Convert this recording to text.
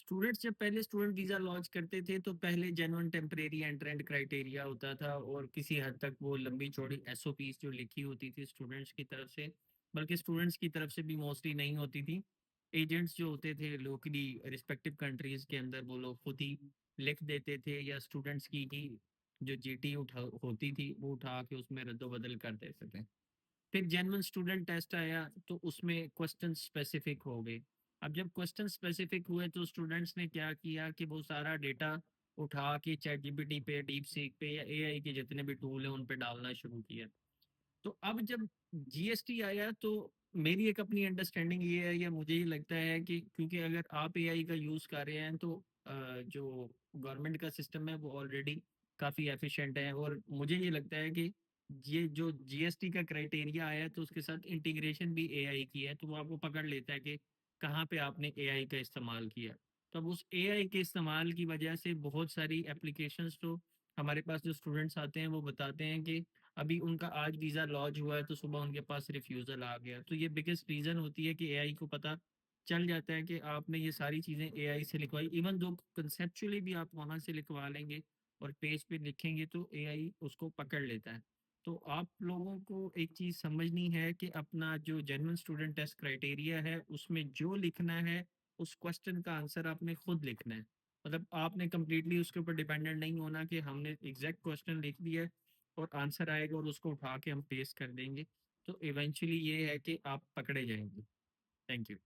Students जब पहले student visa launch करते थे तो पहले जेन्युइन टेम्परेरी एंट्रेंट क्राइटेरिया होता था और किसी हद तक वो लंबी चौड़ी एसओपीज जो लिखी होती थी स्टूडेंट्स की तरफ से, बल्कि स्टूडेंट्स की तरफ से भी मोस्टली नहीं होती थी। एजेंट्स जो होते थे लोकली रिस्पेक्टिव कंट्रीज के अंदर वो लोग खुद ही लिख देते थे या स्टूडेंट्स की ही जो जीटी उठा होती थी वो उठा के उसमें रद्दोबदल कर देते थे। फिर जेन्युइन स्टूडेंट टेस्ट आया तो उसमें क्वेश्चन स्पेसिफिक हो गए। अब जब क्वेश्चन स्पेसिफिक हुए तो स्टूडेंट्स ने क्या किया कि वो सारा डेटा उठा के चैट जीपीटी पे, डीप सीक पे या एआई के जितने भी टूल हैं उन पे डालना शुरू किया। तो अब जब जीएसटी आया तो मेरी एक अपनी अंडरस्टैंडिंग ये है या मुझे ये लगता है कि क्योंकि अगर आप एआई का यूज कर रहे हैं तो जो गवर्नमेंट का सिस्टम है वो ऑलरेडी काफी एफिशिएंट है और मुझे ये लगता है कि ये जो जीएसटी का क्राइटेरिया आया है तो उसके साथ इंटीग्रेशन भी एआई की है तो वो आपको पकड़ लेता है कि कहाँ पे आपने एआई का इस्तेमाल किया। तो अब उस एआई के इस्तेमाल की वजह से बहुत सारी एप्लीकेशंस तो हमारे पास जो स्टूडेंट्स आते हैं वो बताते हैं कि अभी उनका आज वीजा लॉन्च हुआ है तो सुबह उनके पास रिफ्यूजल आ गया। तो ये बिगेस्ट रीजन होती है कि एआई को पता चल जाता है कि आपने ये सारी चीजें एआई से लिखवाई, इवन दो कंसेप्चुअली भी आप वहां से लिखवा लेंगे और पेज पे लिखेंगे तो एआई उसको पकड़ लेता है। तो आप लोगों को एक चीज समझनी है कि अपना जो जेन्युइन स्टूडेंट टेस्ट क्राइटेरिया है उसमें जो लिखना है उस क्वेश्चन का आंसर आपने खुद लिखना है। मतलब आपने कंप्लीटली उसके ऊपर डिपेंडेंट नहीं होना कि हमने एग्जैक्ट क्वेश्चन लिख दिया है और आंसर आएगा और उसको उठा के हम पेस्ट कर देंगे। तो इवेंचुअली ये है कि आप पकड़े जाएंगे। Thank you.